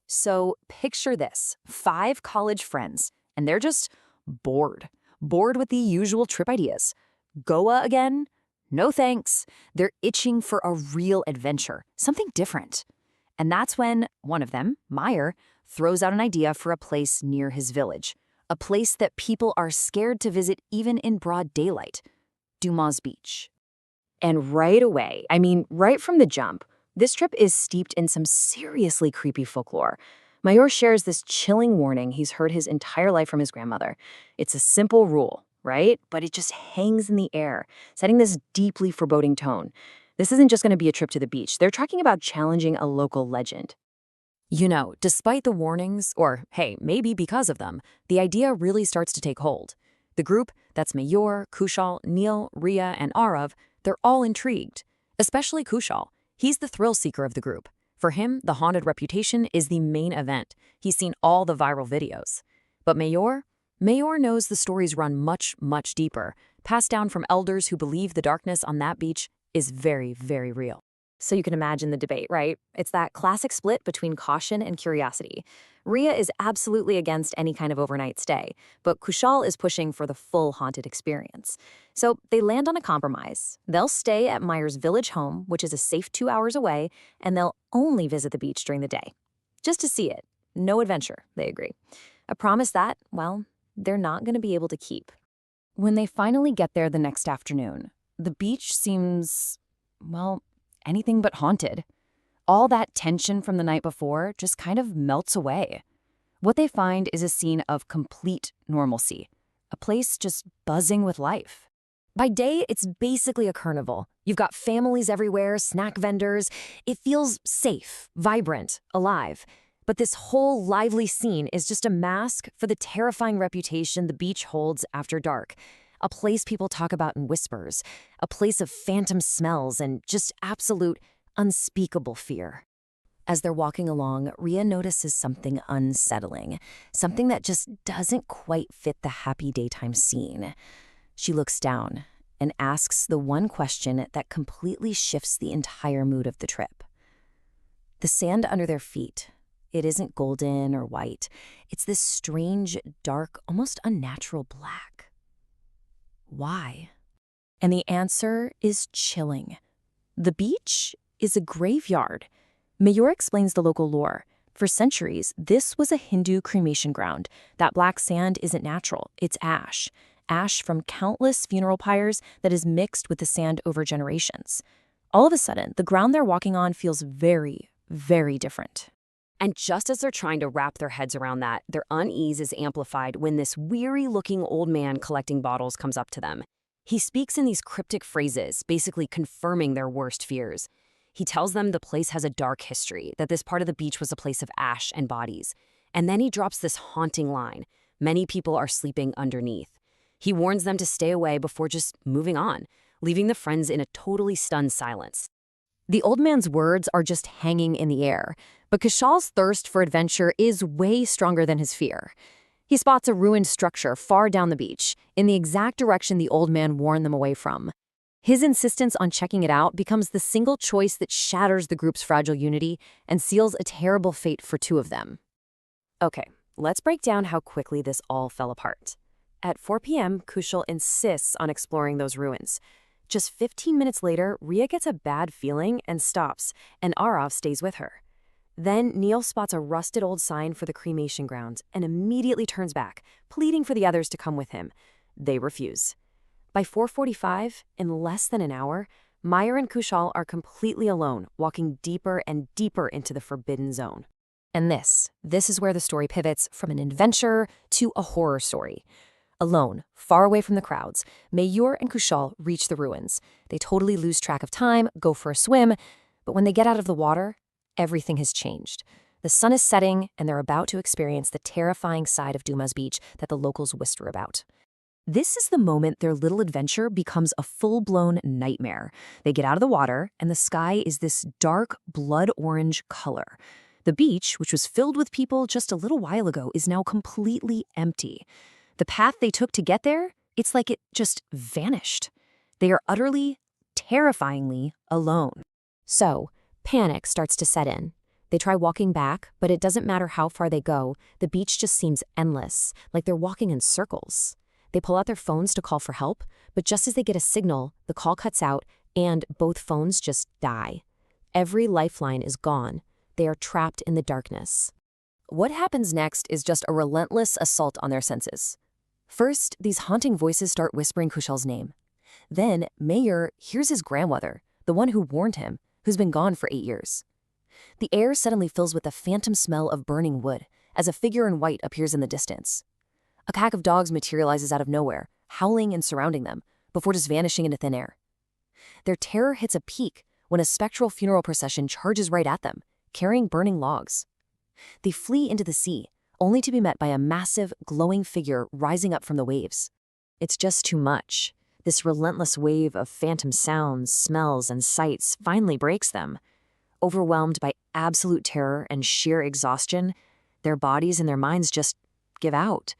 So picture this, 5 college friends, and they're just bored. Bored with the usual trip ideas. Goa again? No thanks. They're itching for a real adventure, something different. And that's when one of them, Meyer, throws out an idea for a place near his village. A place that people are scared to visit even in broad daylight. DUMAS Beach. And right away, right from the jump, this trip is steeped in some seriously creepy folklore. Mayor shares this chilling warning he's heard his entire life from his grandmother. It's a simple rule, right? But it just hangs in the air, setting this deeply foreboding tone. This isn't just going to be a trip to the beach. They're talking about challenging a local legend. You know, despite the warnings, or hey, maybe because of them, the idea really starts to take hold. The group, that's Mayor, Kushal, Neil, Ria, and Arav, they're all intrigued. Especially Kushal. He's the thrill seeker of the group. For him, the haunted reputation is the main event. He's seen all the viral videos. But Mayor knows the stories run much, much deeper, passed down from elders who believe the darkness on that beach is very, very real. So you can imagine the debate, right? It's that classic split between caution and curiosity. Ria is absolutely against any kind of overnight stay, but Kushal is pushing for the full haunted experience. So they land on a compromise. They'll stay at Meyer's village home, which is a safe 2 hours away, and they'll only visit the beach during the day. Just to see it. No adventure, they agree. A promise that, well, they're not going to be able to keep. When they finally get there the next afternoon, the beach seems, well, anything but haunted. All that tension from the night before just kind of melts away. What they find is a scene of complete normalcy, a place just buzzing with life. By day, it's basically a carnival. You've got families everywhere, snack vendors. It feels safe, vibrant, alive. But this whole lively scene is just a mask for the terrifying reputation the beach holds after dark. A place people talk about in whispers, a place of phantom smells and just absolute, unspeakable fear. As they're walking along, Ria notices something unsettling, something that just doesn't quite fit the happy daytime scene. She looks down and asks the one question that completely shifts the entire mood of the trip. The sand under their feet, it isn't golden or white. It's this strange, dark, almost unnatural black. Why? And the answer is chilling. The beach is a graveyard. Mayor explains the local lore. For centuries, this was a Hindu cremation ground. That black sand isn't natural, it's ash. Ash from countless funeral pyres that is mixed with the sand over generations. All of a sudden, the ground they're walking on feels very, very different. And just as they're trying to wrap their heads around that, their unease is amplified when this weary-looking old man collecting bottles comes up to them. He speaks in these cryptic phrases, basically confirming their worst fears. He tells them the place has a dark history, that this part of the beach was a place of ash and bodies. And then he drops this haunting line, many people are sleeping underneath. He warns them to stay away before just moving on, leaving the friends in a totally stunned silence. The old man's words are just hanging in the air, but Kushal's thirst for adventure is way stronger than his fear. He spots a ruined structure far down the beach, in the exact direction the old man warned them away from. His insistence on checking it out becomes the single choice that shatters the group's fragile unity and seals a terrible fate for 2 of them. Okay, let's break down how quickly this all fell apart. At 4 p.m., Kushal insists on exploring those ruins. Just 15 minutes later, Ria gets a bad feeling and stops, and Arav stays with her. Then Neil spots a rusted old sign for the cremation grounds and immediately turns back, pleading for the others to come with him. They refuse. By 4:45, in less than an hour, Meyer and Kushal are completely alone, walking deeper and deeper into the forbidden zone. And this is where the story pivots from an adventure to a horror story. Alone, far away from the crowds, Mayor and Kushal reach the ruins. They totally lose track of time, go for a swim, but when they get out of the water, everything has changed. The sun is setting, and they're about to experience the terrifying side of DUMAS Beach that the locals whisper about. This is the moment their little adventure becomes a full-blown nightmare. They get out of the water, and the sky is this dark, blood-orange color. The beach, which was filled with people just a little while ago, is now completely empty. The path they took to get there, it's like it just vanished. They are utterly, terrifyingly alone. So, panic starts to set in. They try walking back, but it doesn't matter how far they go, the beach just seems endless, like they're walking in circles. They pull out their phones to call for help, but just as they get a signal, the call cuts out and both phones just die. Every lifeline is gone. They are trapped in the darkness. What happens next is just a relentless assault on their senses. First, these haunting voices start whispering Kushal's name. Then, Mayor hears his grandmother, the one who warned him, who's been gone for 8 years. The air suddenly fills with a phantom smell of burning wood as a figure in white appears in the distance. A pack of dogs materializes out of nowhere, howling and surrounding them, before just vanishing into thin air. Their terror hits a peak when a spectral funeral procession charges right at them, carrying burning logs. They flee into the sea, only to be met by a massive, glowing figure rising up from the waves. It's just too much. This relentless wave of phantom sounds, smells, and sights finally breaks them. Overwhelmed by absolute terror and sheer exhaustion, their bodies and their minds just give out.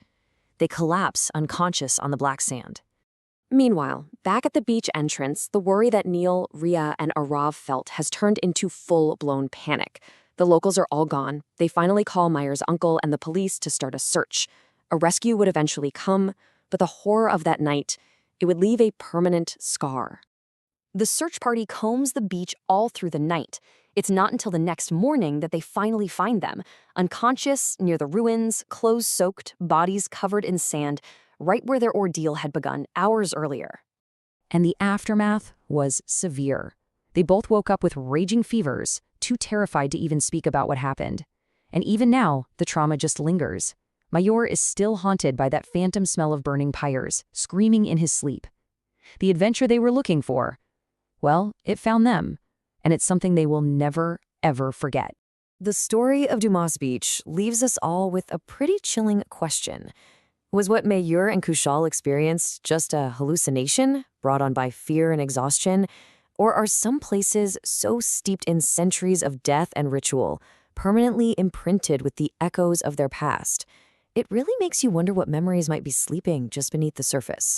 They collapse unconscious on the black sand. Meanwhile, back at the beach entrance, the worry that Neil, Ria, and Arav felt has turned into full-blown panic. The locals are all gone. They finally call Meyer's uncle and the police to start a search. A rescue would eventually come, but the horror of that night, it would leave a permanent scar. The search party combs the beach all through the night. It's not until the next morning that they finally find them, unconscious near the ruins, clothes soaked, bodies covered in sand, right where their ordeal had begun hours earlier. And the aftermath was severe. They both woke up with raging fevers, too terrified to even speak about what happened. And even now, the trauma just lingers. Mayor is still haunted by that phantom smell of burning pyres, screaming in his sleep. The adventure they were looking for, well, it found them, and it's something they will never, ever forget. The story of DUMAS Beach leaves us all with a pretty chilling question. Was what Mayor and Kushal experienced just a hallucination brought on by fear and exhaustion? Or are some places so steeped in centuries of death and ritual, permanently imprinted with the echoes of their past? It really makes you wonder what memories might be sleeping just beneath the surface.